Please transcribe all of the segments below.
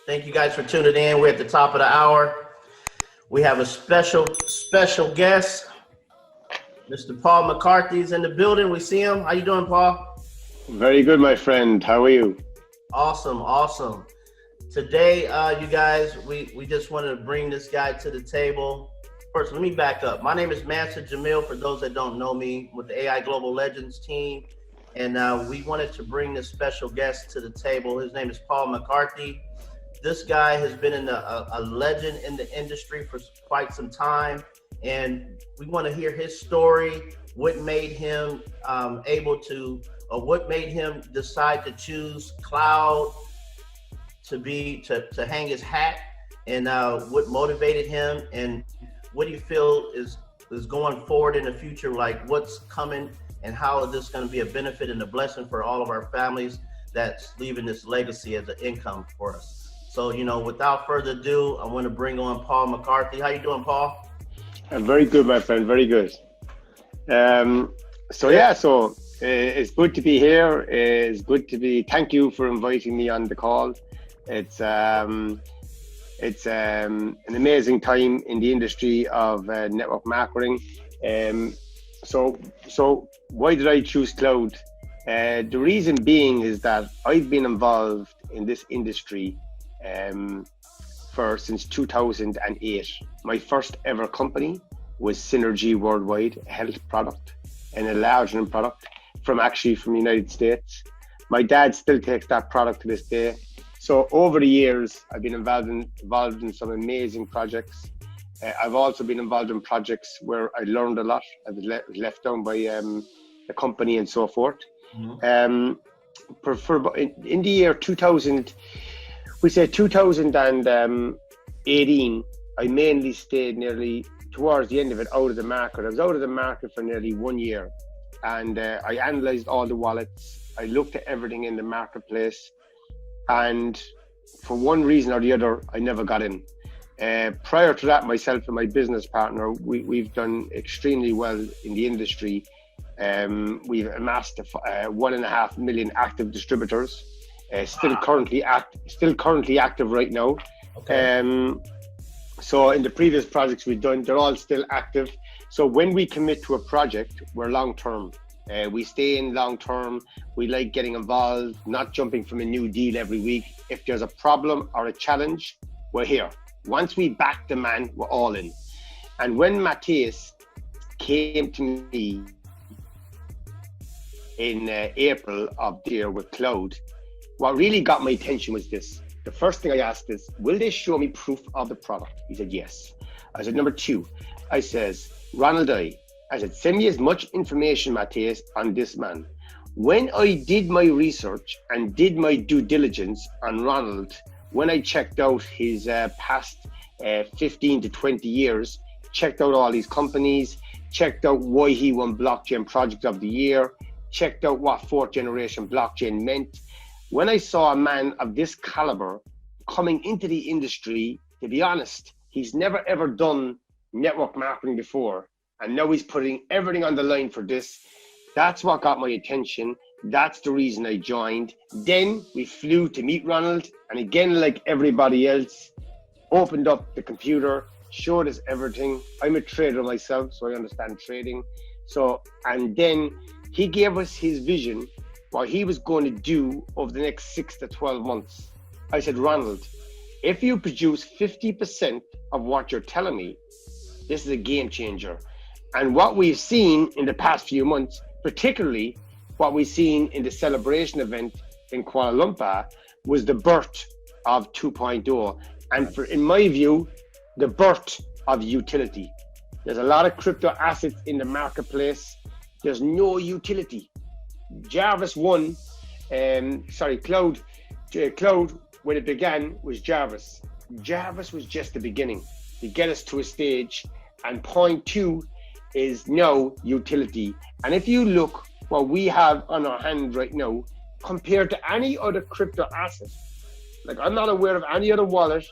Thank you guys for tuning in. We're at the top of the hour. We have a special guest. Mr. Paul McCarthy is in the building. We see him. How you doing, Paul? Very good, my friend. How are you? Awesome. Today, you guys, we just wanted to bring this guy to the table. First, let me back up. My name is Master Jamil, for those that don't know me, with the AI Global Legends team. And we wanted to bring this special guest to the table. His name is Paul McCarthy. This guy has been a legend in the industry for quite some time. And we want to hear his story, what made him what made him decide to choose cloud to hang his hat, and what motivated him, and what do you feel is going forward in the future, like what's coming and how is this going to be a benefit and a blessing for all of our families that's leaving this legacy as an income for us. So, without further ado, I want to bring on Paul McCarthy. How you doing, Paul? I'm very good, my friend. Very good. So it's good to be here. Thank you for inviting me on the call. It's an amazing time in the industry of network marketing. So why did I choose cloud? The reason being is that I've been involved in this industry since 2008. My first ever company was Synergy Worldwide, a health product, and a enlargement product from the United States. My dad still takes that product to this day. So over the years, I've been involved in some amazing projects. I've also been involved in projects where I learned a lot. I was left down by the company and so forth. Mm-hmm. In the year 2000, we say 2018, I mainly stayed nearly towards the end of it out of the market. I was out of the market for nearly 1 year, and I analyzed all the wallets. I looked at everything in the marketplace, and for one reason or the other, I never got in. Prior to that, myself and my business partner, we've done extremely well in the industry. We've amassed 1.5 million active distributors. Still currently active right now. Okay. So in the previous projects we've done, they're all still active. So when we commit to a project, we're long term. We stay in long term. We like getting involved, not jumping from a new deal every week. If there's a problem or a challenge, we're here. Once we back the man, we're all in. And when Matthias came to me in April of the year with Cloud, what really got my attention was this. The first thing I asked is, will they show me proof of the product? He said, yes. I said, number two, I says, Ronald, I said, send me as much information, Matthias, on this man. When I did my research and did my due diligence on Ronald, when I checked out his past 15 to 20 years, checked out all these companies, checked out why he won Blockchain Project of the Year, checked out what fourth generation blockchain meant. When I saw a man of this caliber coming into the industry, to be honest, he's never ever done network marketing before, and now he's putting everything on the line for this. That's what got my attention. That's the reason I joined. Then we flew to meet Ronald, and again, like everybody else, opened up the computer, showed us everything. I'm a trader myself, so I understand trading. And then he gave us his vision, what he was going to do over the next 6 to 12 months. I said, Ronald, if you produce 50% of what you're telling me, this is a game changer. And what we've seen in the past few months, particularly what we've seen in the celebration event in Kuala Lumpur, was the birth of 2.0. And in my view, the birth of utility. There's a lot of crypto assets in the marketplace. There's no utility. Jarvis Cloud, when it began, was Jarvis. Jarvis was just the beginning to get us to a stage, and point two is now utility. And if you look what we have on our hand right now, compared to any other crypto asset, like I'm not aware of any other wallet,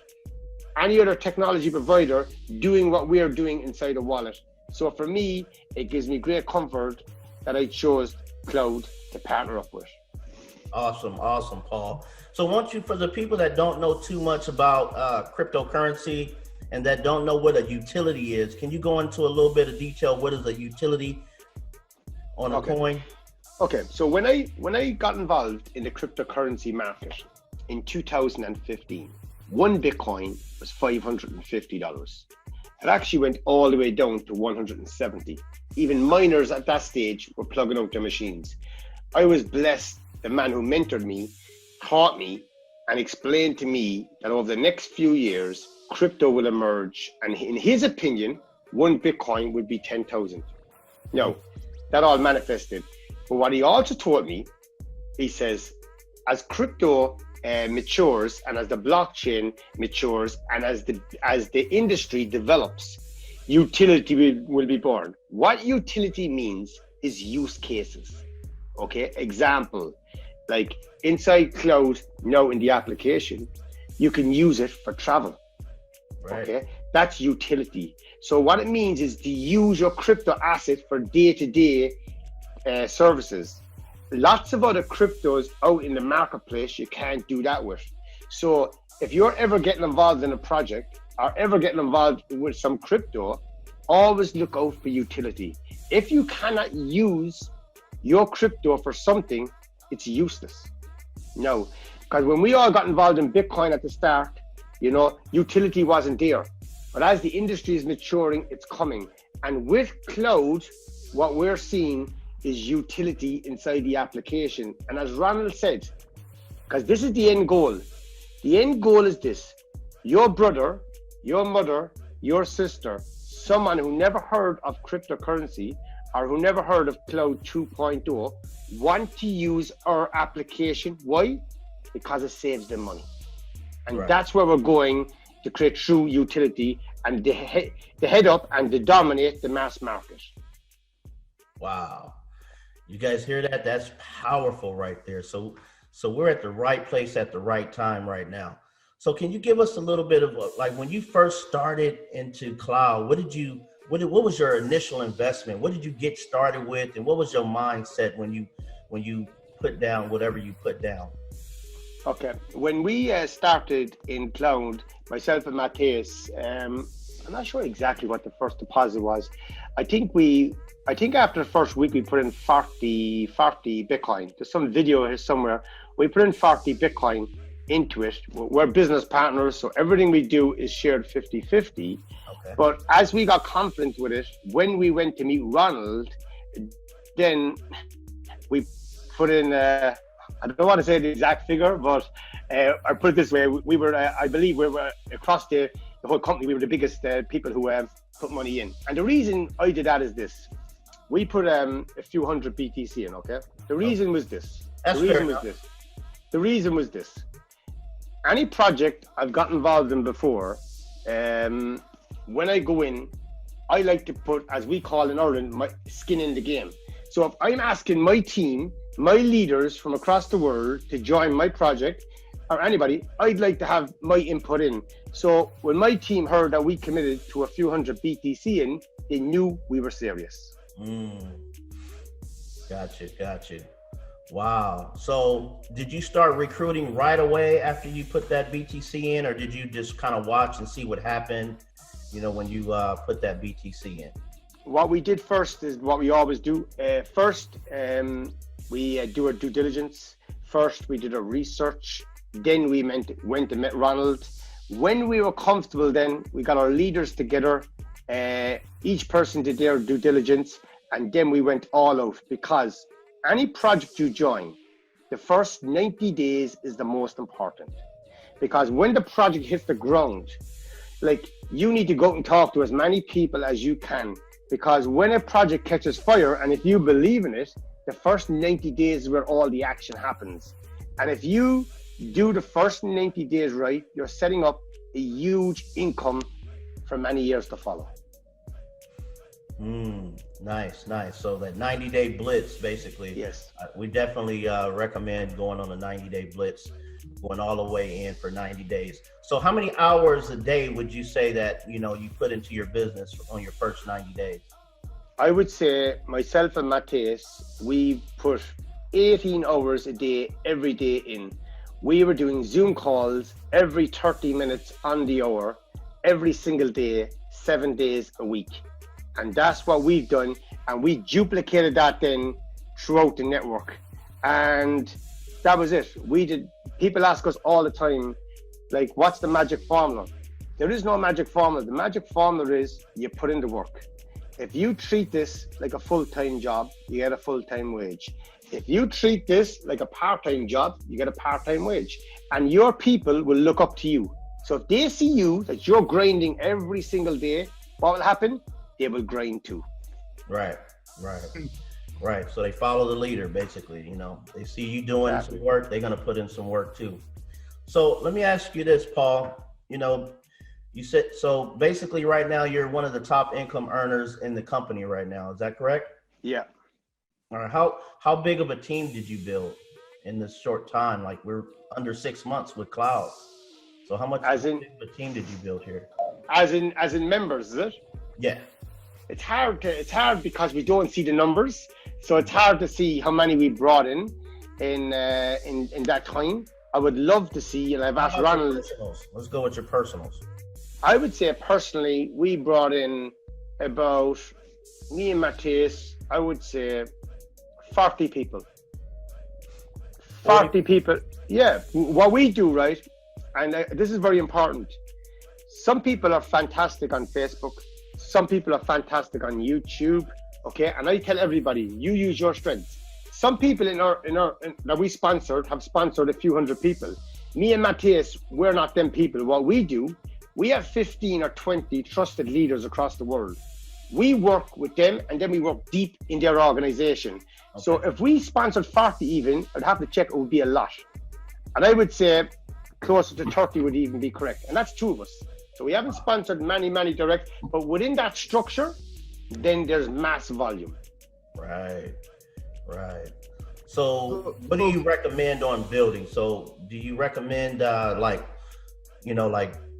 any other technology provider doing what we are doing inside a wallet. So for me, it gives me great comfort that I chose Cloud to partner up with. Awesome, Paul. So, once you, for the people that don't know too much about cryptocurrency and that don't know what a utility is, can you go into a little bit of detail? What is a utility on a Okay. coin? Okay. So when I got involved in the cryptocurrency market in 2015, one Bitcoin was $550. It actually went all the way down to 170. Even miners at that stage were plugging out their machines. I was blessed. The man who mentored me taught me and explained to me that over the next few years, crypto will emerge. And in his opinion, one Bitcoin would be 10,000. No, that all manifested. But what he also taught me, he says, as crypto matures and as the blockchain matures and as the industry develops, utility will be born. What utility means is use cases. Okay, example, like inside cloud now in the application, you can use it for travel. Right. Okay, that's utility. So what it means is to use your crypto asset for day-to-day services. Lots of other cryptos out in the marketplace you can't do that with. So if you're ever getting involved in a project or ever getting involved with some crypto, always look out for utility. If you cannot use your crypto for something, it's useless. No, because when we all got involved in Bitcoin at the start, utility wasn't there. But as the industry is maturing, it's coming. And with cloud, what we're seeing is utility inside the application. And as Ronald said, because this is the end goal. The end goal is this: your brother, your mother, your sister, someone who never heard of cryptocurrency or who never heard of Cloud 2.0 want to use our application. Why? Because it saves them money. And Right. that's where we're going to create true utility and the head up and to dominate the mass market. Wow. You guys hear that? That's powerful right there. So we're at the right place at the right time right now. So can you give us a little bit of like when you first started into cloud, what was your initial investment? What did you get started with? And what was your mindset when you put down whatever you put down? Okay, when we started in cloud, myself and Matthias, I'm not sure exactly what the first deposit was. I think after the first week we put in 40 Bitcoin. There's some video here somewhere. We put in 40 Bitcoin into it. We're business partners, so everything we do is shared 50-50. Okay. But as we got confident with it, when we went to meet Ronald, then we put in, I don't want to say the exact figure, but I put it this way, we were, I believe we were across the whole company, we were the biggest people who put money in. And the reason I did that is this: we put a few hundred BTC in, okay? The reason was this. The reason was this. Any project I've got involved in before, when I go in, I like to put, as we call in Ireland, my skin in the game. So if I'm asking my team, my leaders from across the world to join my project, or anybody, I'd like to have my input in. So when my team heard that we committed to a few hundred BTC in, they knew we were serious. Gotcha. Wow. So did you start recruiting right away after you put that BTC in, or did you just kind of watch and see what happened, when you put that BTC in? What we did first is what we always do. First, we do our due diligence. First, we did our research. Then we went to meet Ronald. When we were comfortable, then we got our leaders together. Each person did their due diligence, and then we went all out, because any project you join, the first 90 days is the most important. Because when the project hits the ground, like, you need to go out and talk to as many people as you can, because when a project catches fire, and if you believe in it, the first 90 days is where all the action happens. And if you do the first 90 days right, you're setting up a huge income for many years to follow. Nice. So that 90-day blitz, basically. Yes. We definitely recommend going on a 90-day blitz, going all the way in for 90 days. So how many hours a day would you say that, you put into your business on your first 90 days? I would say myself and Matthias, we put 18 hours a day, every day in. We were doing Zoom calls every 30 minutes on the hour, every single day, 7 days a week. And that's what we've done. And we duplicated that then throughout the network. And that was it. People ask us all the time, like, what's the magic formula? There is no magic formula. The magic formula is you put in the work. If you treat this like a full-time job, you get a full-time wage. If you treat this like a part-time job, you get a part-time wage. And your people will look up to you. So if they see you, that you're grinding every single day, what will happen? They will grind too. Right. So they follow the leader, basically. You know, they see you doing some work, they're going to put in some work too. So let me ask you this, Paul. You know, you said, so basically right now you're one of the top income earners in the company right now. Is that correct? Yeah. All right. How big of a team did you build in this short time? Like, we're under 6 months with cloud. So how big of a team did you build here? As in members, is it? Yeah. It's hard because we don't see the numbers. So it's hard to see how many we brought in that time. I would love to see, and I've asked Ronald. Let's go with your personals. I would say personally, we brought in about, me and Matthias, I would say 40 people. 40 people. Yeah. What we do, right? And this is very important. Some people are fantastic on Facebook. Some people are fantastic on YouTube. Okay. And I tell everybody, you use your strengths. Some people that we sponsored have sponsored a few hundred people. Me and Matthias, we're not them people. What we do, we have 15 or 20 trusted leaders across the world. We work with them and then we work deep in their organization. Okay. So if we sponsored 40 even, I'd have to check, it would be a lot. And I would say closer to 30 would even be correct. And that's 2 of us. So we haven't sponsored many direct, but within that structure, then there's mass volume. Right. So what do you recommend on building? So do you recommend like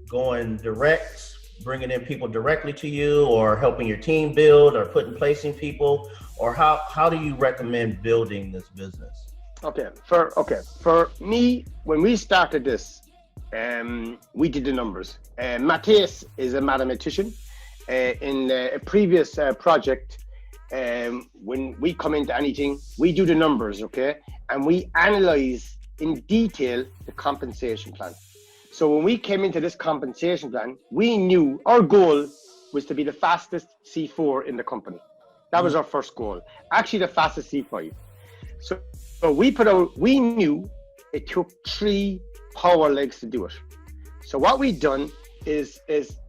going direct, bringing in people directly to you, or helping your team build, or placing people, or how do you recommend building this business? For me, when we started this, we did the numbers. Matthias is a mathematician. In a previous project, when we come into anything, we do the numbers, okay? And we analyze in detail the compensation plan. So when we came into this compensation plan, we knew our goal was to be the fastest C4 in the company. That was our first goal. Actually, the fastest C5. So we knew it took 3 power legs to do it. So what we done is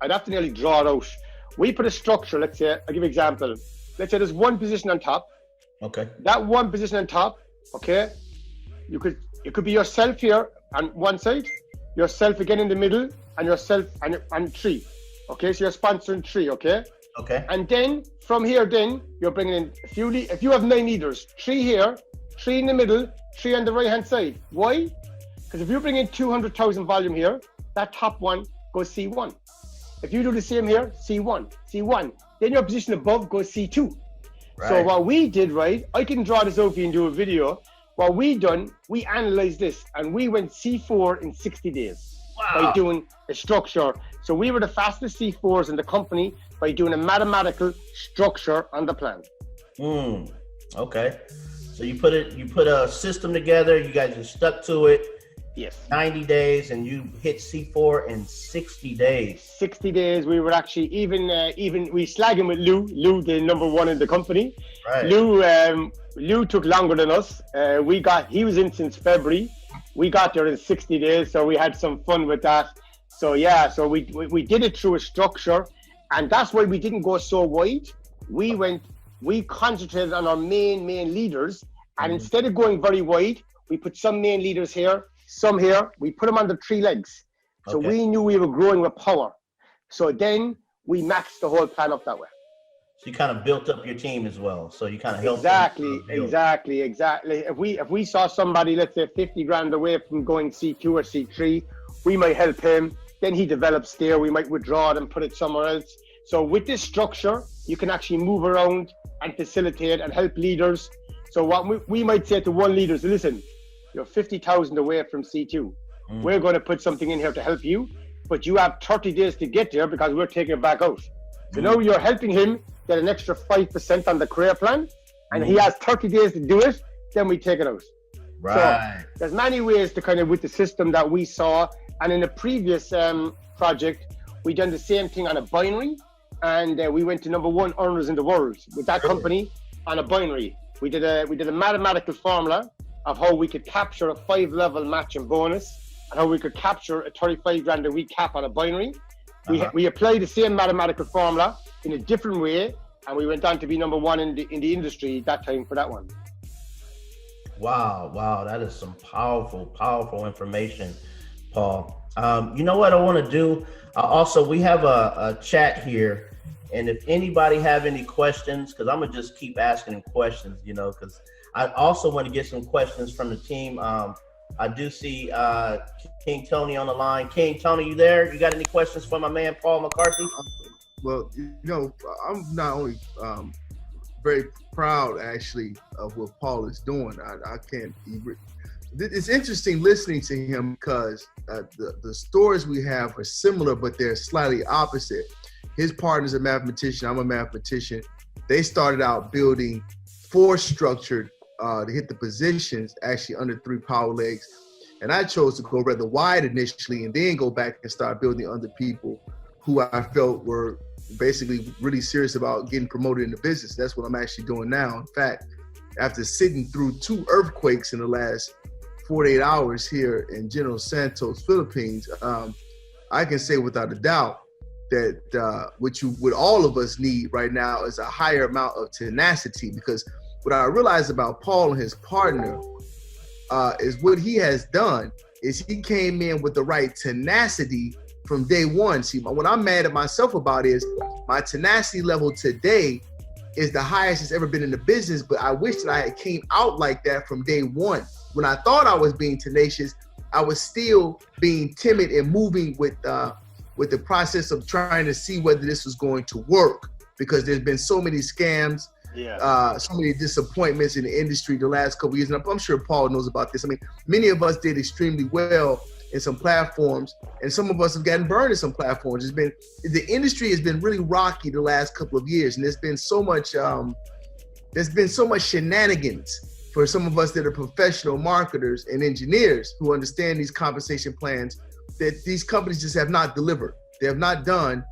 I'd have to nearly draw it out. We put a structure, let's say, I'll give you an example. Let's say there's one position on top. Okay. That one position on top, okay, it could be yourself here on one side, yourself again in the middle, and yourself and 3. Okay, so you're sponsoring 3, okay? Okay. And then from here, then you're bringing in if you have 9 leaders, 3 here, 3 in the middle, 3 on the right hand side. Why? Because if you bring in 200,000 volume here, that top one goes C1. If you do the same here, C1. Then your position above goes C2. Right. So what we did, right, I can draw this out for you and do a video. What we done, we analyzed this and we went C4 in 60 days by doing a structure. So we were the fastest C4s in the company by doing a mathematical structure on the plan. Okay. So you put a system together, you guys are stuck to it. Yes. 90 days, and you hit C4 in 60 days. 60 days. We were actually even we slagging with Lou, the number 1 in the company. Right. Lou took longer than us. He was in since February. We got there in 60 days, so we had some fun with that. So yeah, so we did it through a structure, and that's why we didn't go so wide. We concentrated on our main leaders, and instead of going very wide, we put some main leaders here, some here. We put them on the 3 legs. So we knew we were growing with power. So then we maxed the whole plan up that way. So you kind of built up your team as well. So you kind of helped. Exactly. If we saw somebody, let's say 50 grand away from going C2 or C3, we might help him. Then he develops there. We might withdraw it and put it somewhere else. So with this structure, you can actually move around and facilitate and help leaders. So what we might say to one leader is, listen, you're 50,000 away from C2. We're going to put something in here to help you, but you have 30 days to get there because we're taking it back out. So now you're helping him get an extra 5% on the career plan, and he has 30 days to do it, then we take it out. Right. So there's many ways to kind of, with the system that we saw, and in the previous project, we done the same thing on a binary, and we went to #1 earners in the world with that company on a binary. We did a mathematical formula of how we could capture a 5-level matching bonus, and how we could capture a 35 grand a week cap on a binary. We applied the same mathematical formula in a different way, and we went on to be #1 in the industry that time for that one. Wow, that is some powerful information, Paul. You know what I want to do? Also, we have a chat here, and if anybody have any questions, because I'm gonna just keep asking them questions, because I also want to get some questions from the team. I do see King Tony on the line. King Tony, you there? You got any questions for my man, Paul McCarthy? Well, I'm not only very proud, actually, of what Paul is doing. I can't even. It's interesting listening to him because the stories we have are similar, but they're slightly opposite. His partner's a mathematician. I'm a mathematician. They started out building force structured to hit the positions actually under 3 power legs. And I chose to go rather wide initially and then go back and start building under people who I felt were basically really serious about getting promoted in the business. That's what I'm actually doing now. In fact, after sitting through 2 earthquakes in the last 48 hours here in General Santos, Philippines, I can say without a doubt that what all of us need right now is a higher amount of tenacity, because what I realized about Paul and his partner is what he has done is he came in with the right tenacity from day one. See, what I'm mad at myself about is my tenacity level today is the highest it's ever been in the business, but I wish that I had came out like that from day one. When I thought I was being tenacious, I was still being timid and moving with the process of trying to see whether this was going to work, because there's been so many scams, so many disappointments in the industry the last couple of years. And I'm sure Paul knows about this. I mean, many of us did extremely well in some platforms, and some of us have gotten burned in some platforms. The industry has been really rocky the last couple of years, and there's been so much shenanigans for some of us that are professional marketers and engineers who understand these compensation plans, that these companies just have not delivered. They have not done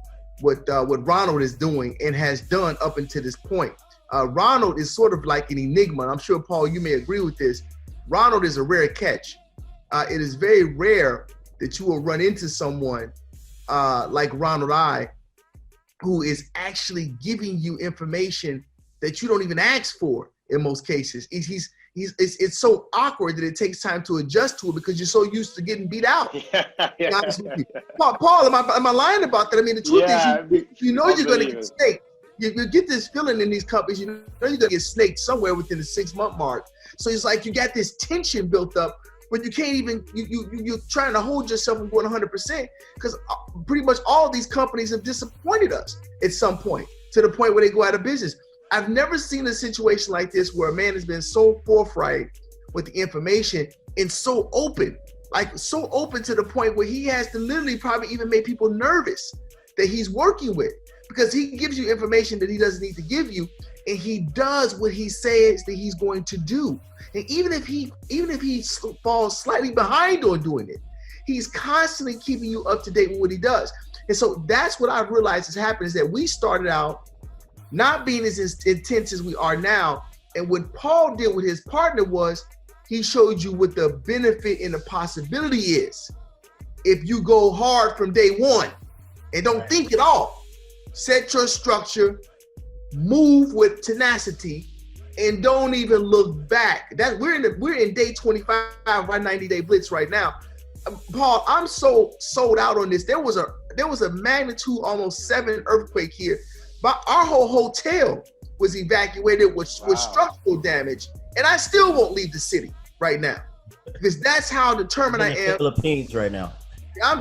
what Ronald is doing and has done up until this point. Ronald is sort of like an enigma, and I'm sure, Paul, you may agree with this. Ronald is a rare catch. It is very rare that you will run into someone like Ronald I, who is actually giving you information that you don't even ask for in most cases. It's so awkward that it takes time to adjust to it because you're so used to getting beat out. Paul, am I lying about that? I mean, the truth is, you know you're going to get snaked. You get this feeling in these companies, you know you're going to get snaked somewhere within the 6-month mark. So it's like you got this tension built up, but you can't even, you're trying to hold yourself from going 100%, because pretty much all these companies have disappointed us at some point, to the point where they go out of business. I've never seen a situation like this where a man has been so forthright with the information and so open to the point where he has to literally probably even make people nervous that he's working with, because he gives you information that he doesn't need to give you, and he does what he says that he's going to do. And even if he falls slightly behind on doing it, he's constantly keeping you up to date with what he does. And so that's what I've realized has happened, is that we started out not being as intense as we are now. And what Paul did with his partner was he showed you what the benefit and the possibility is if you go hard from day one and don't think at all. Set your structure, move with tenacity, and don't even look back. We're in day 25 of our 90-day blitz right now. Paul, I'm so sold out on this. There was a magnitude almost 7 earthquake here, but our whole hotel was evacuated with structural damage, and I still won't leave the city right now, because that's how determined I am. Philippines right now.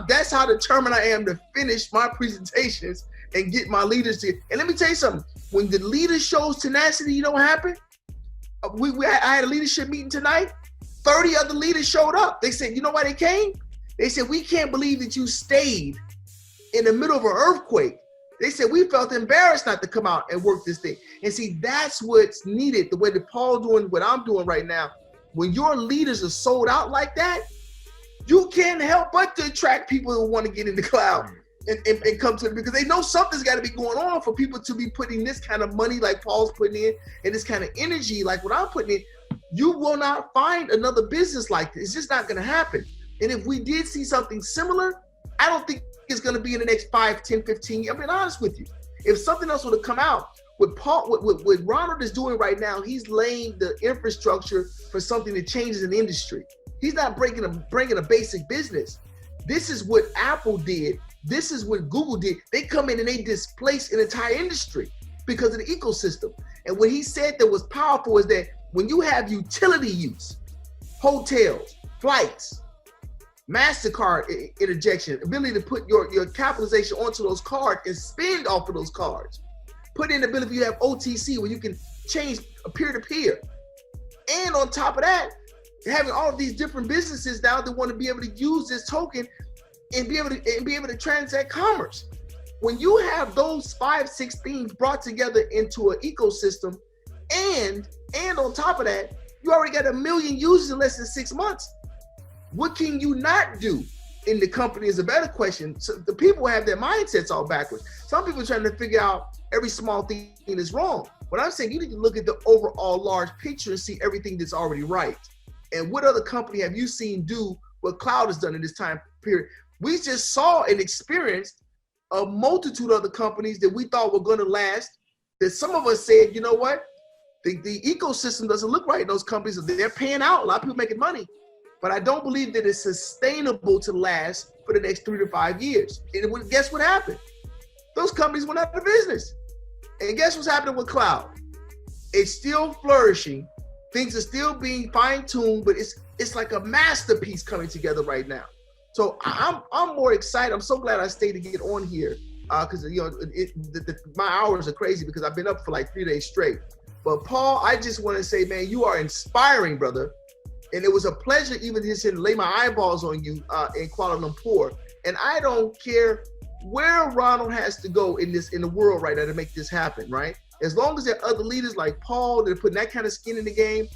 That's how determined I am to finish my presentations and get my leaders to. And let me tell you something: when the leader shows tenacity, you know what happens? I had a leadership meeting tonight. 30 other leaders showed up. They said, you know why they came? They said, we can't believe that you stayed in the middle of an earthquake. They said, we felt embarrassed not to come out and work this thing. And see, that's what's needed. The way that Paul doing what I'm doing right now. When your leaders are sold out like that, you can't help but to attract people who want to get in the cloud and come to it, because they know something's got to be going on for people to be putting this kind of money like Paul's putting in, and this kind of energy like what I'm putting in. You will not find another business like this. It's just not going to happen. And if we did see something similar, I don't think it's going to be in the next 5, 10, 15 years. I'm being honest with you. If something else would have come out, what Ronald is doing right now, he's laying the infrastructure for something that changes an industry. He's not bringing a basic business. This is what Apple did. This is what Google did. They come in and they displace an entire industry because of the ecosystem. And what he said that was powerful is that when you have utility use, hotels, flights, MasterCard interjection, ability to put your capitalization onto those cards and spend off of those cards. Put in the ability, you have OTC where you can change peer-to-peer. And on top of that, having all of these different businesses now that want to be able to use this token and be able to transact commerce. When you have those 5-6 things brought together into an ecosystem, and on top of that, you already got 1 million users in less than 6 months. What can you not do in the company is a better question. So the people have their mindsets all backwards. Some people are trying to figure out every small thing is wrong. But I'm saying you need to look at the overall large picture and see everything that's already right. And what other company have you seen do what Cloud has done in this time period? We just saw and experienced a multitude of other companies that we thought were going to last, that some of us said, you know what? The ecosystem doesn't look right in those companies. They're paying out. A lot of people making money. But I don't believe that it's sustainable to last for the next 3 to 5 years. And guess what happened? Those companies went out of business. And guess what's happening with Cloud? It's still flourishing. Things are still being fine-tuned, but it's like a masterpiece coming together right now. So I'm more excited. I'm so glad I stayed to get on here because my hours are crazy because I've been up for like 3 days straight. But Paul, I just want to say, man, you are inspiring, brother. And it was a pleasure even just to lay my eyeballs on you in Kuala Lumpur. And I don't care where Ronald has to go in the world right now to make this happen, right? As long as there are other leaders like Paul that are putting that kind of skin in the game,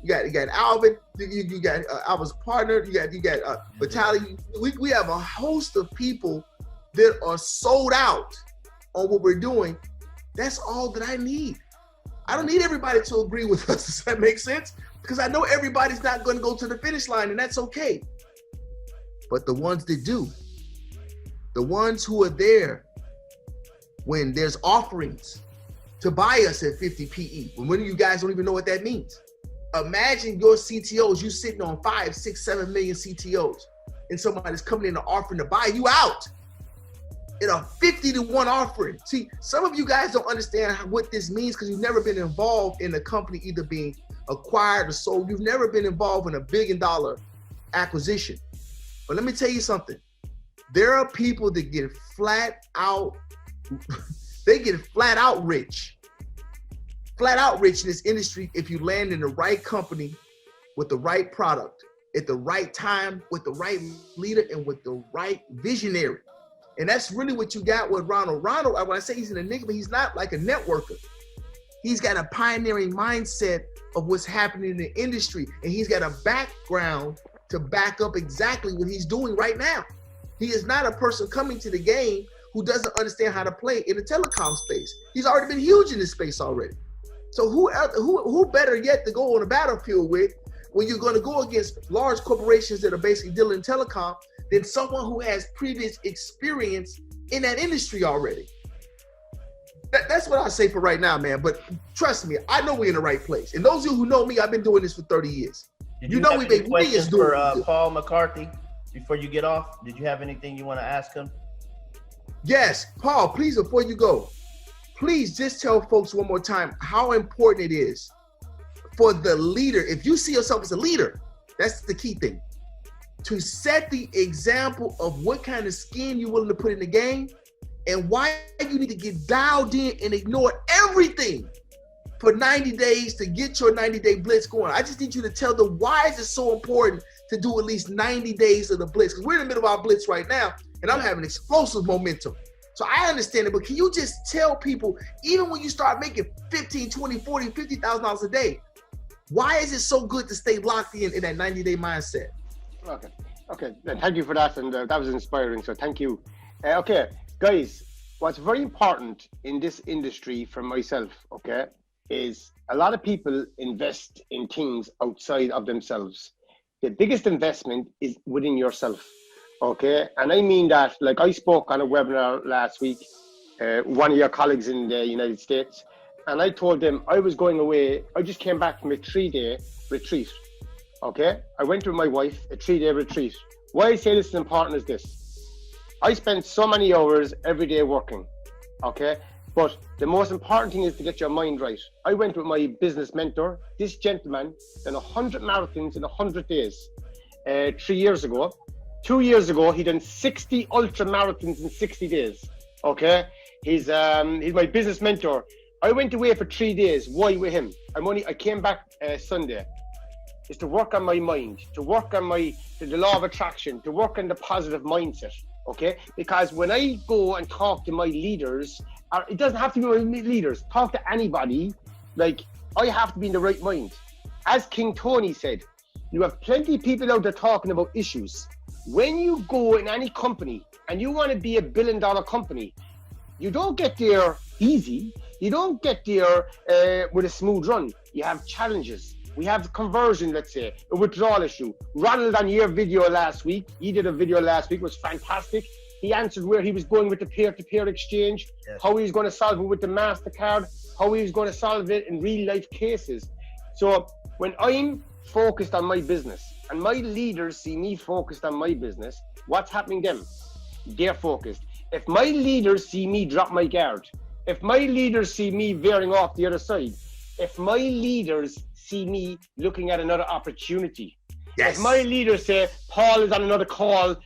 you got Alvin, you got Alvin's partner, you got Vitaly. We have a host of people that are sold out on what we're doing. That's all that I need. I don't need everybody to agree with us. Does that make sense? Because I know everybody's not going to go to the finish line, and that's okay. But the ones that do, the ones who are there when there's offerings to buy us at 50 PE, when many of you guys don't even know what that means. Imagine your CTOs, you sitting on 5, 6, 7 million CTOs, and somebody's coming in and offering to buy you out in a 50-to-1 offering. See, some of you guys don't understand what this means because you've never been involved in a company either being acquired or sold. You've never been involved in $1 billion acquisition. But let me tell you something. There are people that get flat out rich. Flat out rich in this industry if you land in the right company with the right product at the right time with the right leader and with the right visionary. And that's really what you got with Ronald. Ronald, when I say he's an enigma, he's not like a networker. He's got a pioneering mindset of what's happening in the industry. And he's got a background to back up exactly what he's doing right now. He is not a person coming to the game who doesn't understand how to play in the telecom space. He's already been huge in this space already. So who better yet to go on a battlefield with when you're going to go against large corporations that are basically dealing in telecom than someone who has previous experience in that industry already. That's what I say for right now, man. But trust me, I know we're in the right place. And those of you who know me, I've been doing this for 30 years. Did you know we make questions for Paul McCarthy before you get off? Did you have anything you want to ask him? Yes, Paul, please, before you go, please just tell folks one more time how important it is for the leader. If you see yourself as a leader, that's the key thing. To set the example of what kind of skin you're willing to put in the game and why you need to get dialed in and ignore everything for 90 days to get your 90-day blitz going. I just need you to tell them why is it so important to do at least 90 days of the blitz, because we're in the middle of our blitz right now, and I'm having explosive momentum. So I understand it, but can you just tell people, even when you start making 15, 20, 40, $50,000 a day, why is it so good to stay locked in that 90-day mindset? Okay. Thank you for that, and that was inspiring. So thank you. Okay, guys, what's very important in this industry for myself, okay, is a lot of people invest in things outside of themselves. The biggest investment is within yourself, okay? And I mean that, like I spoke on a webinar last week, one of your colleagues in the United States, and I told them I was going away. I just came back from a 3-day retreat, okay? I went with my wife, a 3-day retreat. Why I say this is important is this. I spend so many hours every day working, okay? But the most important thing is to get your mind right. I went with my business mentor. This gentleman done 100 marathons in 100 days 3 years ago. 2 years ago, he done 60 ultra marathons in 60 days, okay? He's my business mentor. I went away for 3 days. Why with him? I came back Sunday. It's to work on my mind, to work on the law of attraction, to work on the positive mindset, okay? Because when I go and talk to my leaders, or it doesn't have to be my leaders, talk to anybody, like I have to be in the right mind. As King Tony said, you have plenty of people out there talking about issues. When you go in any company and you want to be $1 billion company, you don't get there easy. You don't get there with a smooth run. You have challenges. We have conversion, let's say, a withdrawal issue. Ronald on your video last week, he did a video last week, was fantastic. He answered where he was going with the peer-to-peer exchange, how he was going to solve it with the MasterCard, how he was going to solve it in real life cases. So when I'm focused on my business and my leaders see me focused on my business, what's happening then? They're focused. If my leaders see me drop my guard, if my leaders see me veering off the other side, if my leaders see me looking at another opportunity, if my leaders say, Paul is on another call,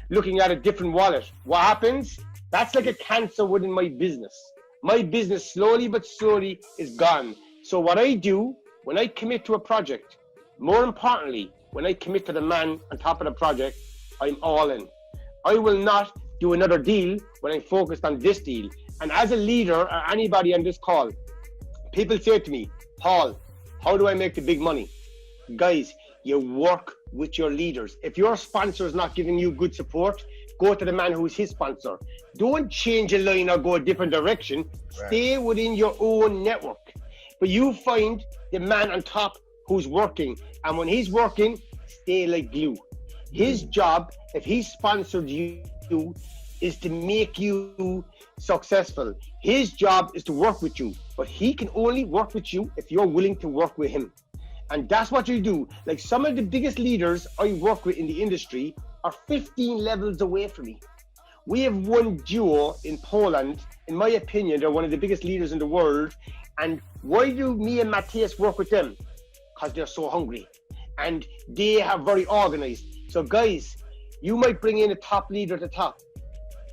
looking at a different wallet, what happens? That's like a cancer within my business. My business slowly but slowly is gone. So what I do when I commit to a project, more importantly, when I commit to the man on top of the project, I'm all in. I will not do another deal when I'm focused on this deal. And as a leader or anybody on this call, people say to me, Paul, how do I make the big money? Guys, you work with your leaders. If your sponsor is not giving you good support, go to the man who is his sponsor. Don't change a line or go a different direction. Right. Stay within your own network. But you find the man on top who's working. And when he's working, stay like glue. His job, if he sponsored you, is to make you successful. His job is to work with you. But he can only work with you if you're willing to work with him. And that's what you do. Like some of the biggest leaders I work with in the industry are 15 levels away from me. We have one duo in Poland. In my opinion, they're one of the biggest leaders in the world. And why do me and Matthias work with them? Because they're so hungry and they are very organized. So guys, you might bring in a top leader at the top,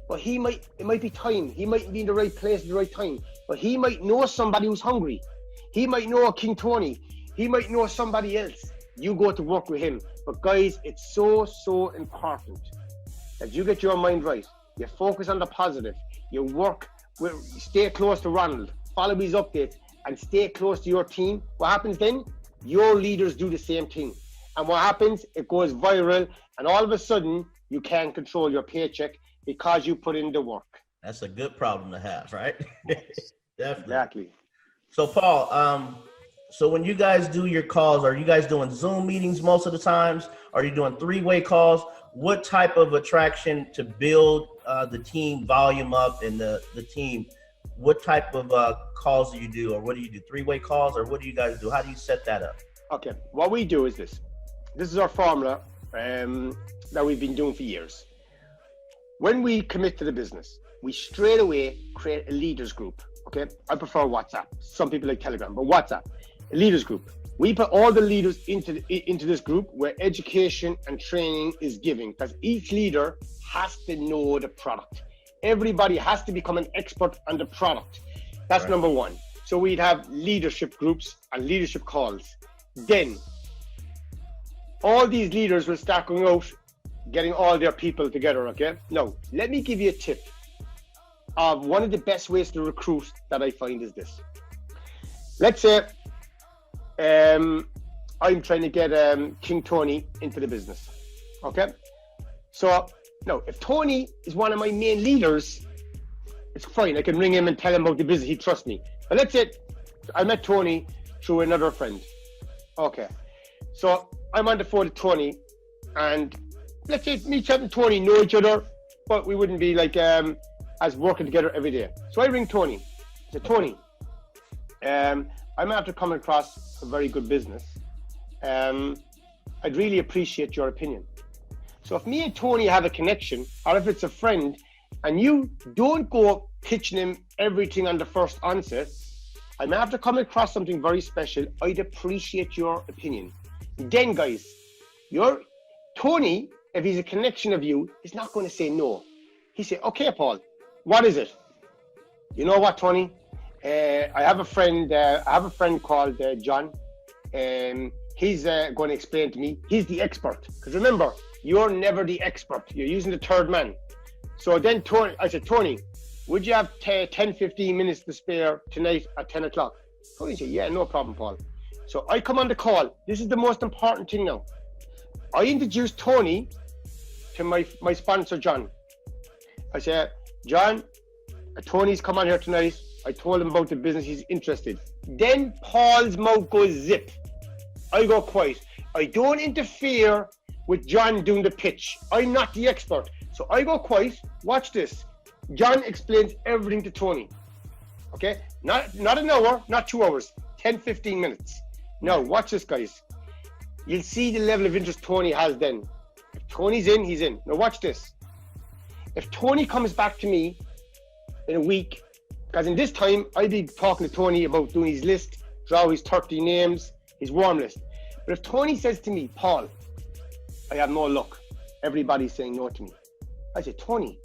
but it might be time. He might be in the right place at the right time, but he might know somebody who's hungry. He might know a King Tony. He might know somebody else. You go to work with him. But guys, it's so important that you get your mind right. You focus on the positive. You stay close to Ronald, follow his updates, and stay close to your team. What happens then? Your leaders do the same thing. And what happens? It goes viral, and all of a sudden, you can't control your paycheck because you put in the work. That's a good problem to have, right? Yes. Definitely. Exactly. So Paul, so when you guys do your calls, are you guys doing Zoom meetings most of the times? Are you doing 3-way calls? What type of attraction to build the team volume up and the team? What type of calls do you do, or what do you do? 3-way calls, or what do you guys do? How do you set that up? Okay, what we do is this. This is our formula that we've been doing for years. When we commit to the business, we straight away create a leaders group. Okay, I prefer WhatsApp. Some people like Telegram, but WhatsApp, a leaders group. We put all the leaders into this group where education and training is given, because each leader has to know the product. Everybody has to become an expert on the product. That's right. Number one. So we'd have leadership groups and leadership calls. Then all these leaders will start going out, getting all their people together, okay? Now, let me give you a tip of one of the best ways to recruit that I find is this. Let's say I'm trying to get King Tony into the business, okay? So now, if Tony is one of my main leaders, it's fine. I can ring him and tell him about the business. He trusts me. But let's say I met Tony through another friend. Okay. So I'm on the phone with Tony, and let's say me and Tony know each other, but we wouldn't be like as working together every day. So I ring Tony. I said, Tony, I'm after coming across a very good business. I'd really appreciate your opinion. So if me and Tony have a connection, or if it's a friend, and you don't go pitching him everything on the first onset, I'm after coming across something very special. I'd appreciate your opinion. Then, guys, Tony, if he's a connection of you, is not going to say no. He say, okay, Paul, what is it? You know what, Tony? I have a friend called John. He's going to explain to me. He's the expert. Because remember, you're never the expert. You're using the third man. So then I said, Tony, would you have 10-15 minutes to spare tonight at 10 o'clock? Tony said, yeah, no problem, Paul. So I come on the call. This is the most important thing now. I introduced Tony to my sponsor, John. I said, John, Tony's come on here tonight. I told him about the business. He's interested. Then Paul's mouth goes zip. I go quiet. I don't interfere with John doing the pitch. I'm not the expert. So I go quiet. Watch this. John explains everything to Tony. Okay? Not an hour, not 2 hours. 10-15 minutes. Now, watch this, guys. You'll see the level of interest Tony has then. If Tony's in, he's in. Now, watch this. If Tony comes back to me in a week, because in this time, I'd be talking to Tony about doing his list, draw his 30 names, his warm list. But if Tony says to me, Paul, I have no luck. Everybody's saying no to me. I say, Tony,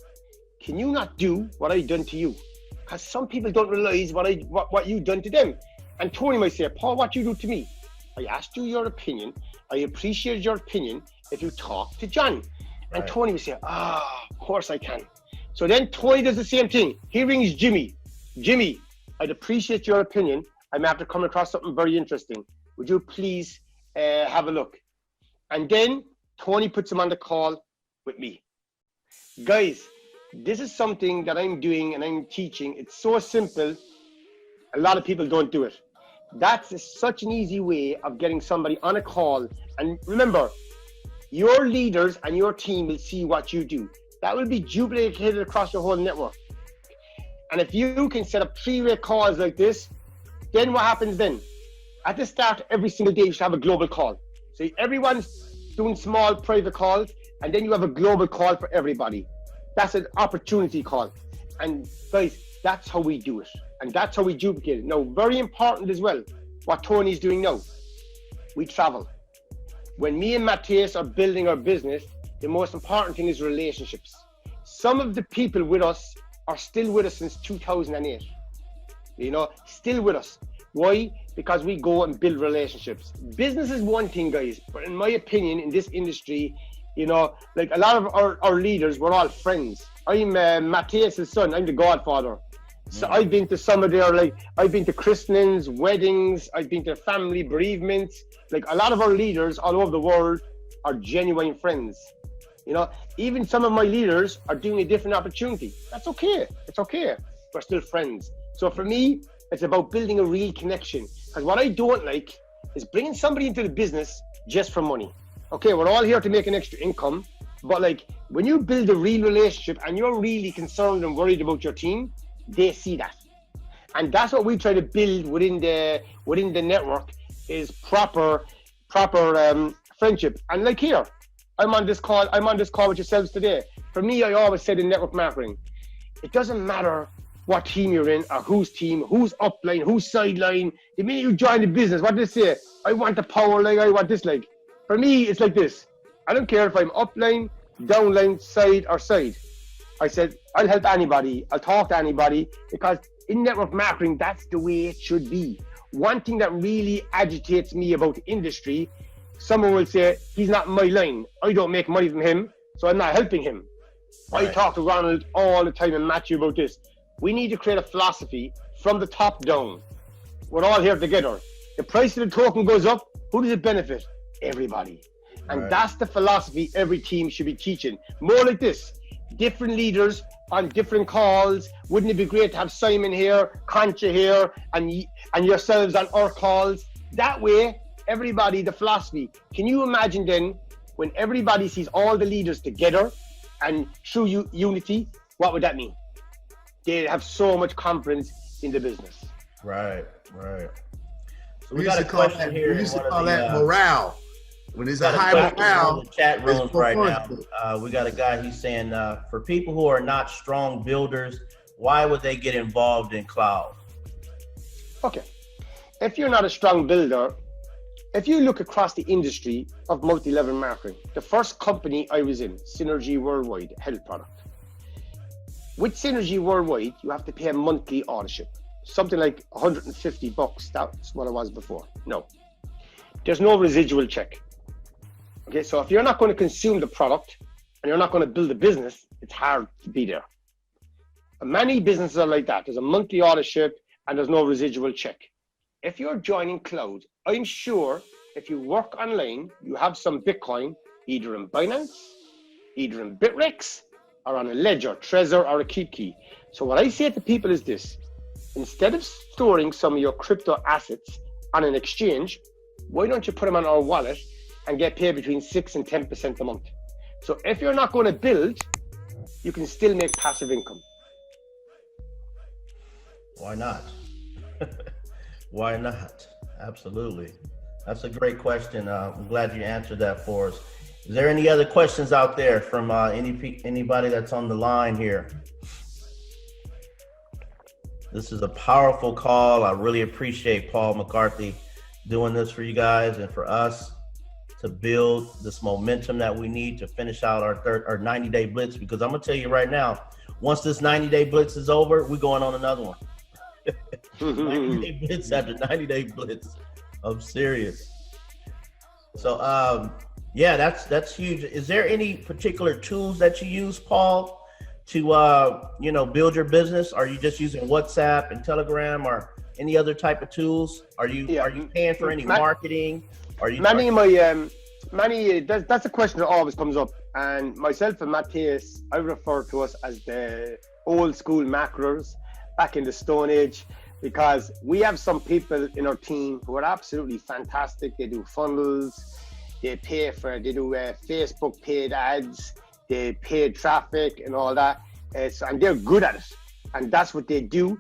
can you not do what I've done to you? Because some people don't realize what you've done to them. And Tony might say, Paul, what you do to me? I asked you your opinion. I appreciate your opinion if you talk to John. And Tony would say, of course I can. So then Tony does the same thing. He rings Jimmy. Jimmy, I'd appreciate your opinion. I'm after coming across something very interesting. Would you please have a look? And then Tony puts him on the call with me. Guys, this is something that I'm doing and I'm teaching. It's so simple. A lot of people don't do it. That's such an easy way of getting somebody on a call. And remember, your leaders and your team will see what you do. That will be duplicated across your whole network. And if you can set up 3-way calls like this, then what happens then? At the start, every single day, you should have a global call. So everyone's doing small private calls, and then you have a global call for everybody. That's an opportunity call. And guys, that's how we do it. And that's how we duplicate it. Now, very important as well, what Tony's doing now. We travel. When me and Matthias are building our business, the most important thing is relationships. Some of the people with us are still with us since 2008. You know, still with us. Why? Because we go and build relationships. Business is one thing, guys, but in my opinion, in this industry, you know, like a lot of our leaders, we're all friends. I'm Matthias' son. I'm the godfather. So I've been to some of their, like, I've been to christenings, weddings, I've been to family bereavements. Like a lot of our leaders all over the world are genuine friends. You know, even some of my leaders are doing a different opportunity. That's okay. It's okay. We're still friends. So for me, it's about building a real connection. Because what I don't like is bringing somebody into the business just for money. Okay, we're all here to make an extra income. But like when you build a real relationship and you're really concerned and worried about your team, they see that. And that's what we try to build within the network is proper friendship. And like here, I'm on this call with yourselves today. For me, I always said in network marketing, it doesn't matter what team you're in or whose team, who's upline, who's sideline. The minute you join the business, what do they say? I want the power leg, I want this leg. For me, it's like this. I don't care if I'm upline, downline, side or side. I said, I'll help anybody. I'll talk to anybody because in network marketing, that's the way it should be. One thing that really agitates me about the industry, someone will say, he's not in my line. I don't make money from him, so I'm not helping him. Right. I talk to Ronald all the time and Matthew about this. We need to create a philosophy from the top down. We're all here together. The price of the token goes up. Who does it benefit? Everybody. And that's the philosophy every team should be teaching. More like this. Different leaders on different calls. Wouldn't it be great to have Simon here, Concha here, and yourselves on our calls? That way, everybody, the philosophy. Can you imagine then when everybody sees all the leaders together and through unity, what would that mean? They'd have so much confidence in the business. Right. So we got a question here. We used to call that morale. When there's a high morale, in the chat rooms right now. We got a guy. He's saying, for people who are not strong builders, why would they get involved in cloud? Okay, if you're not a strong builder, if you look across the industry of multi-level marketing, the first company I was in, Synergy Worldwide, health product. With Synergy Worldwide, you have to pay a monthly ownership, something like $150. That's what it was before. No, there's no residual check. Okay, so if you're not going to consume the product and you're not going to build a business, it's hard to be there. And many businesses are like that. There's a monthly ownership and there's no residual check. If you're joining cloud, I'm sure if you work online, you have some Bitcoin, either in Binance, either in Bitrex, or on a Ledger, Trezor, or a KeepKey. So what I say to people is this: instead of storing some of your crypto assets on an exchange, why don't you put them on our wallet and get paid between 6 and 10% a month? So if you're not going to build, you can still make passive income. Why not? Why not? Absolutely. That's a great question. I'm glad you answered that for us. Is there any other questions out there from anybody that's on the line here? This is a powerful call. I really appreciate Paul McCarthy doing this for you guys and for us to build this momentum that we need to finish out our 90-day blitz, because I'm gonna tell you right now, once this 90-day blitz is over, we're going on another one. 90-day blitz after 90-day blitz. I'm serious. So yeah, that's huge. Is there any particular tools that you use, Paul, to build your business? Are you just using WhatsApp and Telegram or any other type of tools? Are you paying for any marketing? Are you that's a question that always comes up, and myself and Matthias, I refer to us as the old school macros back in the Stone Age, because we have some people in our team who are absolutely fantastic. They do funnels, they do Facebook paid ads, they paid traffic and all that, and they're good at it, and that's what they do.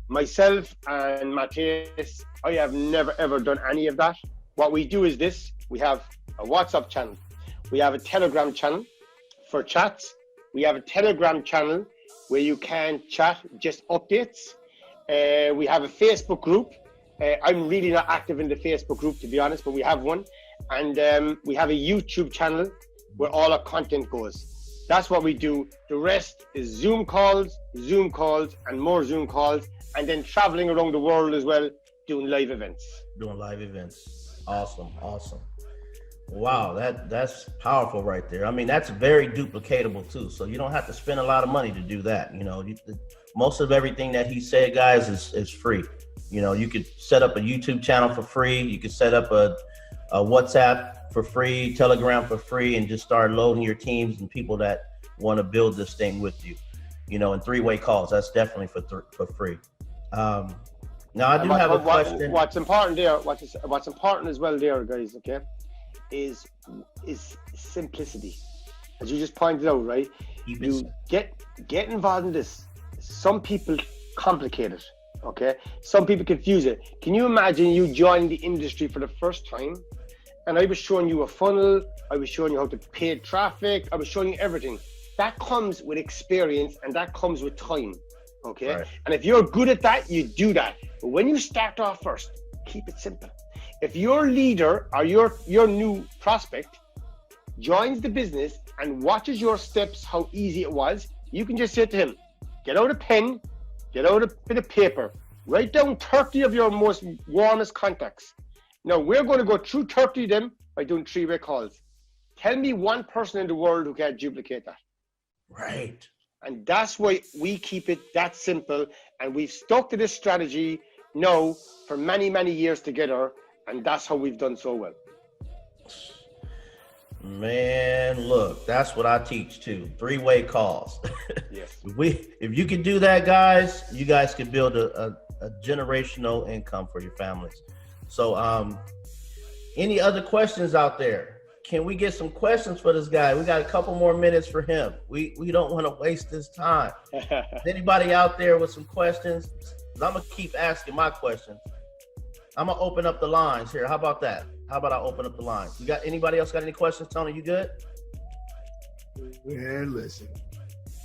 Myself and Matthias, I have never ever done any of that. What we do is this: we have a WhatsApp channel, we have a Telegram channel for chats, we have a Telegram channel where you can chat just updates. We have a Facebook group. I'm really not active in the Facebook group, to be honest, but we have one. And we have a YouTube channel where all our content goes. That's what we do. The rest is Zoom calls, and more Zoom calls, and then traveling around the world as well, doing live events. Awesome. Wow, that's powerful right there. I mean, that's very duplicatable too. So you don't have to spend a lot of money to do that. Most of everything that he said, guys, is free. You could set up a YouTube channel for free. You could set up a WhatsApp for free, Telegram for free, and just start loading your teams and people that want to build this thing with you. And three-way calls, that's definitely for free. Now I do have a question. What's important there, what's important as well there, guys, okay, is simplicity. As you just pointed out, right? You get involved in this. Some people complicate it, okay? Some people confuse it. Can you imagine you joining the industry for the first time, and I was showing you a funnel, I was showing you how to pay traffic, I was showing you everything. That comes with experience and that comes with time, okay? Right. And if you're good at that, you do that. But when you start off first, keep it simple. If your leader or your new prospect joins the business and watches your steps, how easy it was, you can just say to him, get out a pen, get out a bit of paper, write down 30 of your most warmest contacts. Now, we're going to go through 30 of them by doing 3-way calls. Tell me one person in the world who can duplicate that. Right. And that's why we keep it that simple. And we've stuck to this strategy now for many, many years together. And that's how we've done so well. Man, look, that's what I teach too. 3-way calls. Yes. If you can do that, guys, you guys can build a generational income for your families. So, any other questions out there? Can we get some questions for this guy? We got a couple more minutes for him. We don't want to waste this time. Is anybody out there with some questions? I'm gonna keep asking my questions. I'm gonna open up the lines here. How about that? How about I open up the lines? You got anybody else got any questions? Tony, you good? Man, listen.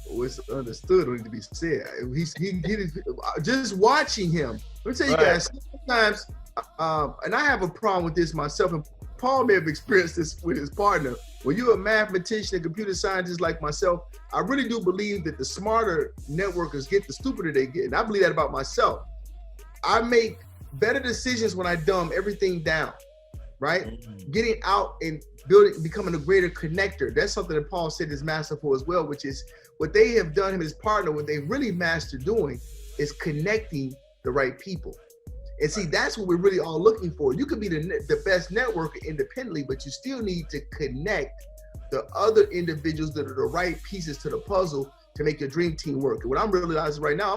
What's understood don't need to be said. He can get it. Just watching him. Let me tell you guys. Sometimes, and I have a problem with this myself. And Paul may have experienced this with his partner. When you're a mathematician and computer scientist like myself, I really do believe that the smarter networkers get, the stupider they get. And I believe that about myself. I make better decisions when I dumb everything down. Right? Mm-hmm. Getting out and building, becoming a greater connector. That's something that Paul said is masterful as well, which is what they have done, him and his partner, what they really mastered doing is connecting the right people. And see, that's what we're really all looking for. You could be the best networker independently, but you still need to connect the other individuals that are the right pieces to the puzzle to make your dream team work. And what I'm realizing right now,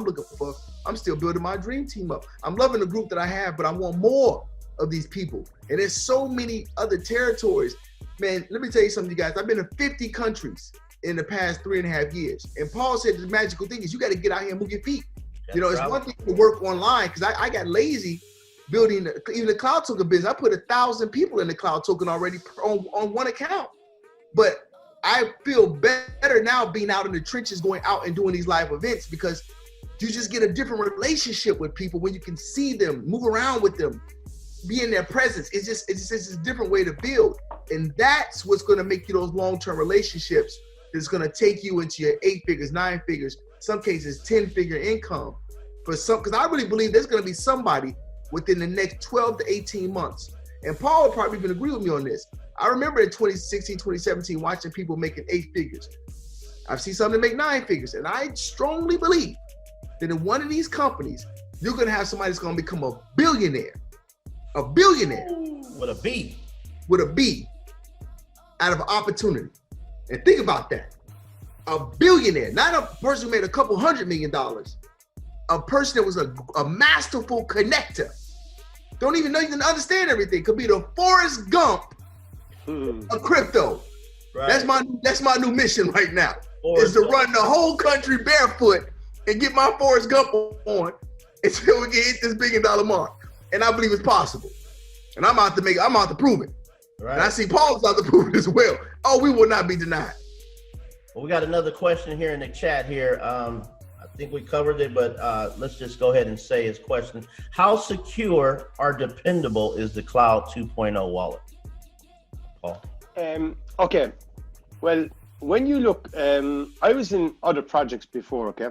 I'm still building my dream team up. I'm loving the group that I have, but I want more of these people. And there's so many other territories. Man, let me tell you something, you guys. I've been in 50 countries in the past 3.5 years. And Paul said the magical thing is you got to get out here and move your feet. That's it's one thing to work online, because I got lazy building, even the cloud token business. I put 1,000 people in the cloud token already on one account. But I feel better now being out in the trenches, going out and doing these live events, because you just get a different relationship with people when you can see them, move around with them, be in their presence. It's just a different way to build. And that's what's going to make you those long-term relationships that's going to take you into your 8 figures, 9 figures, some cases 10-figure income for some, because I really believe there's going to be somebody within the next 12 to 18 months. And Paul would probably even agree with me on this. I remember in 2016, 2017, watching people making 8 figures. I've seen some that make 9 figures. And I strongly believe that in one of these companies, you're going to have somebody that's going to become a billionaire. A billionaire. With a B. With a B. Out of opportunity. And think about that. A billionaire, not a person who made a couple $100 million. A person that was a masterful connector. Don't even know you can understand everything. Could be the Forrest Gump of crypto. Right. That's my new mission right now. Is to run the whole country barefoot and get my Forrest Gump on until we can hit this $1 billion mark. And I believe it's possible. And I'm out to prove it. Right. And I see Paul's out to prove it as well. Oh, we will not be denied. Well, we got another question here in the chat here. I think we covered it, but let's just go ahead and say his question. How secure or dependable is the Cloud 2.0 wallet? Paul. Okay. Well, when you look, I was in other projects before, okay?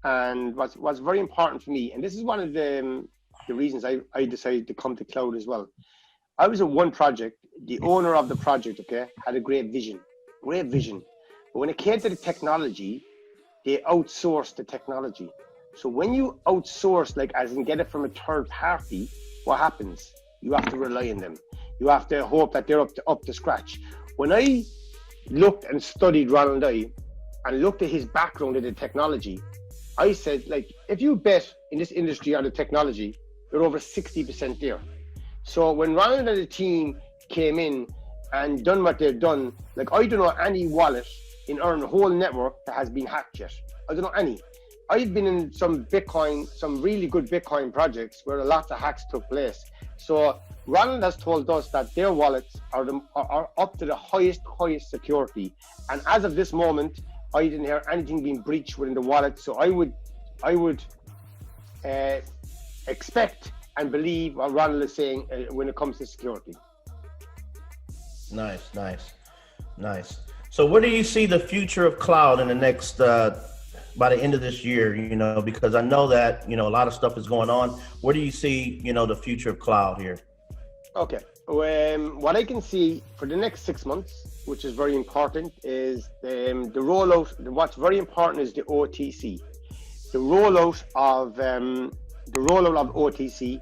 And what's very important for me, and this is one of the reasons I decided to come to cloud as well. I was in one project. The owner of the project, okay, had a great vision. But when it came to the technology, they outsourced the technology. So when you outsource, like as in get it from a third party, what happens? You have to rely on them. You have to hope that they're up to scratch. When I looked and studied Ronald and looked at his background in the technology, I said, like, if you bet in this industry on the technology, you're over 60% there. So when Ronald and the team came in and done what they've done, like I don't know any wallet in our whole network that has been hacked yet. I don't know any. I've been in some really good Bitcoin projects where a lot of hacks took place. So Ronald has told us that their wallets are up to the highest security. And as of this moment, I didn't hear anything being breached within the wallet. So I would expect and believe what Ronald is saying when it comes to security. Nice. So where do you see the future of cloud in the next by the end of this year, because I know that, a lot of stuff is going on. Where do you see, the future of cloud here? Okay. What I can see for the next 6 months, which is very important, is the rollout. What's very important is the OTC, the rollout of OTC,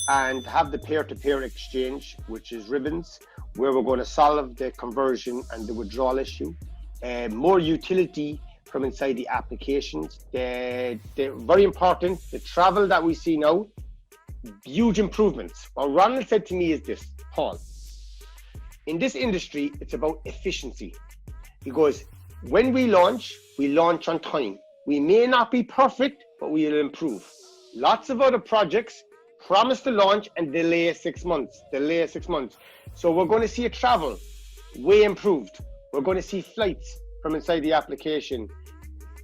and have the peer-to-peer exchange, which is ribbons, where we're going to solve the conversion and the withdrawal issue. More utility from inside the applications. The very important, the travel that we see now, huge improvements. What Ronald said to me is this, Paul, in this industry, it's about efficiency. He goes, when we launch on time. We may not be perfect, but we will improve. Lots of other projects promise to launch and delay 6 months. So we're going to see a travel way improved. We're going to see flights from inside the application.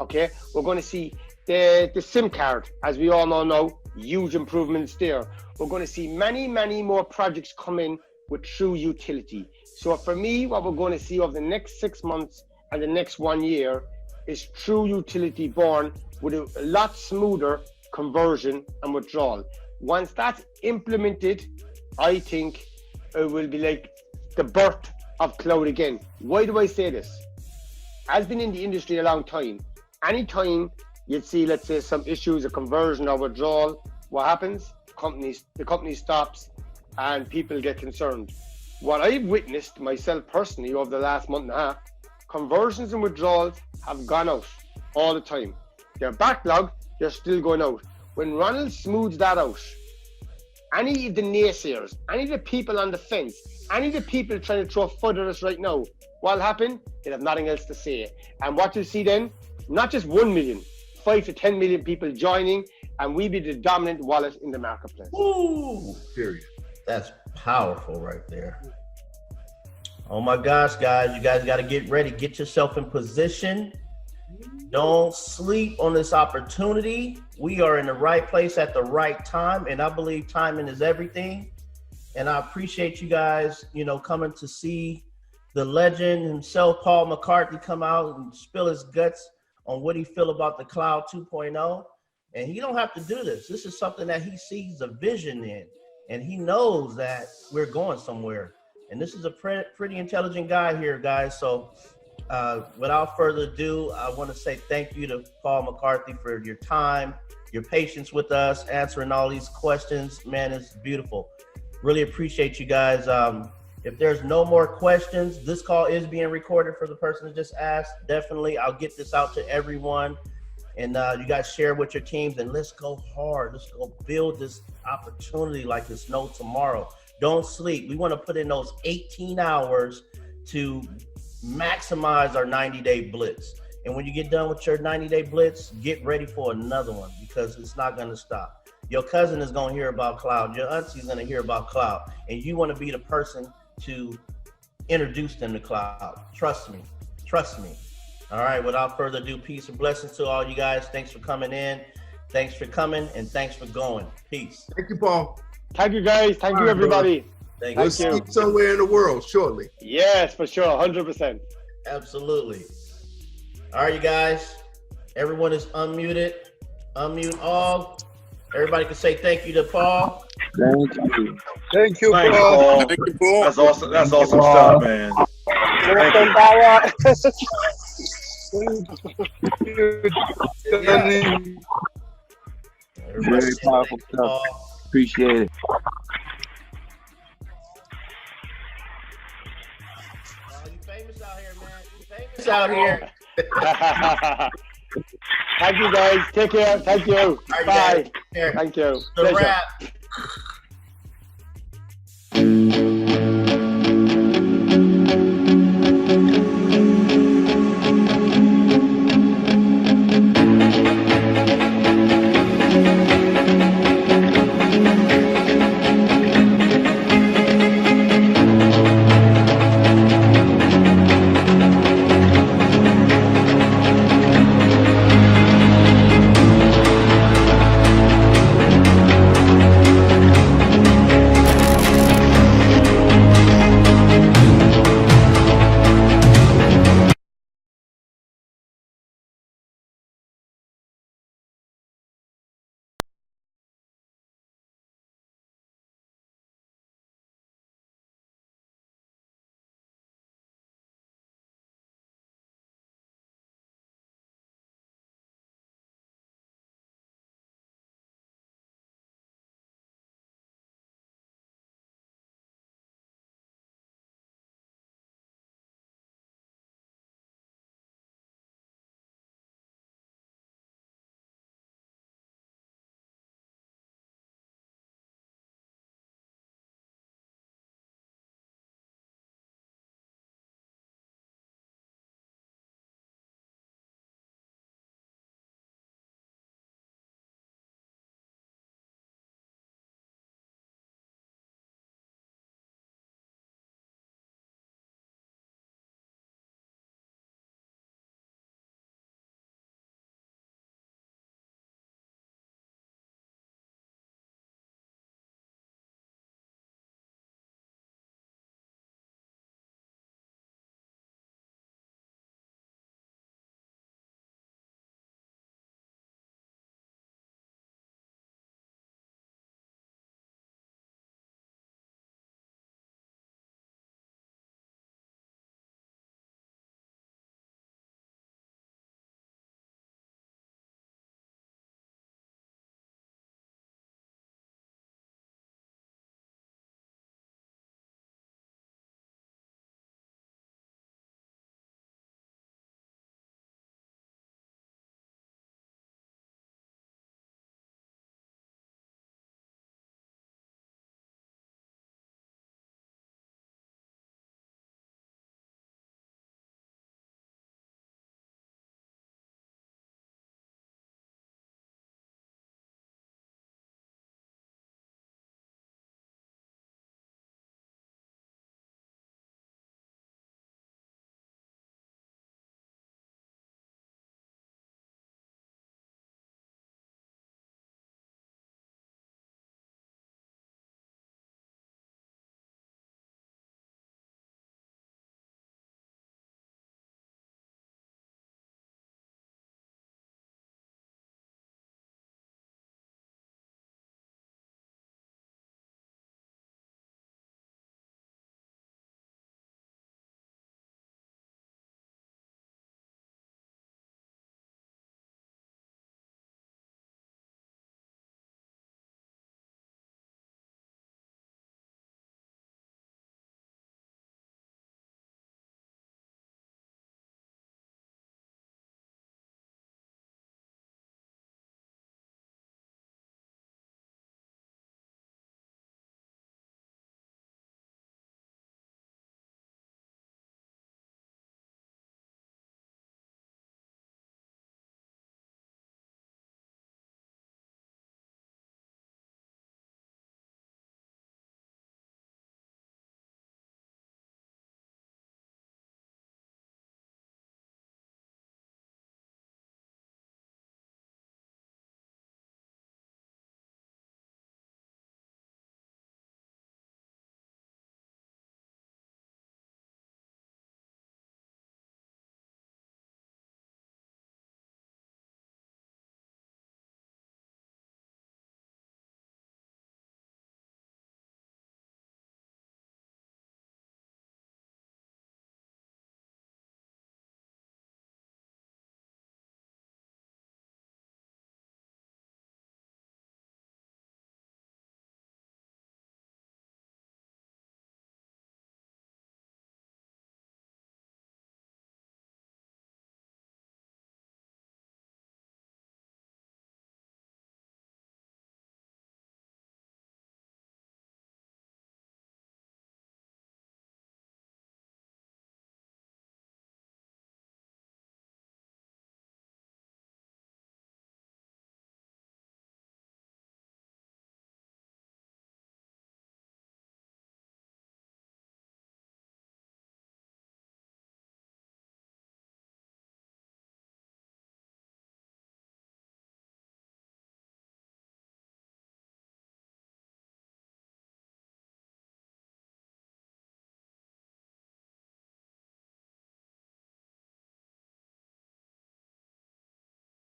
Okay, we're going to see the SIM card, as we all know, huge improvements there. We're going to see many, many more projects come in with true utility. So for me, what we're going to see over the next 6 months and the next 1 year is true utility born with a lot smoother conversion and withdrawal. Once that's implemented, I think it will be like the birth of cloud again. Why do I say this? I've been in the industry a long time. Anytime you'd see, let's say, some issues, a conversion or withdrawal, what happens? The company stops and people get concerned. What I've witnessed myself personally over the last month and a half, conversions and withdrawals have gone out all the time. They're backlogged, they're still going out. When Ronald smooths that out, any of the naysayers, any of the people on the fence, any of the people trying to throw fudge at us right now, what'll happen? They'll have nothing else to say. And what you'll see then, not just 1 million, 5 to 10 million people joining, and we be the dominant wallet in the marketplace. Ooh, period. That's powerful right there. Oh my gosh, guys, you guys got to get ready. Get yourself in position. Don't sleep on this opportunity. We are in the right place at the right time, and I believe timing is everything. And I appreciate you guys, coming to see the legend himself, Paul McCarthy, come out and spill his guts on what he feel about the Cloud 2.0. And he don't have to do this. This is something that he sees a vision in, and he knows that we're going somewhere. And this is a pretty intelligent guy here, guys. So without further ado, I want to say thank you to Paul McCarthy for your time, your patience with us, answering all these questions. Man, it's beautiful. Really appreciate you guys. If there's no more questions, this call is being recorded for the person that just asked. Definitely, I'll get this out to everyone. And you guys share with your teams, and let's go hard. Let's go build this opportunity like there's no tomorrow. Don't sleep. We want to put in those 18 hours to maximize our 90-day blitz. And when you get done with your 90-day blitz, get ready for another one, because it's not going to stop. Your cousin is going to hear about cloud. Your auntie is going to hear about cloud. And you want to be the person to introduce them to cloud. Trust me. Trust me. All right. Without further ado, peace and blessings to all you guys. Thanks for coming in. Thanks for coming, and thanks for going. Peace. Thank you, Paul. Thank you, guys. Thank you, everybody. Thank We'll you. see you somewhere in the world shortly. Yes, for sure. 100%. Absolutely. All right, you guys. Everyone is unmuted. Unmute all. Everybody can say thank you to Paul. Thank you. Thank you, Thank you, Paul. Paul. Thank you, Paul. That's awesome. That's Thank you, awesome Paul. stuff, man. Thank you. Everybody Very say powerful thank you, stuff. Paul. Appreciate it. You famous out here, man. You famous out here. Thank you, guys. Take care. Thank you. All right, Bye. guys. Take care. Thank you. The Pleasure. wrap.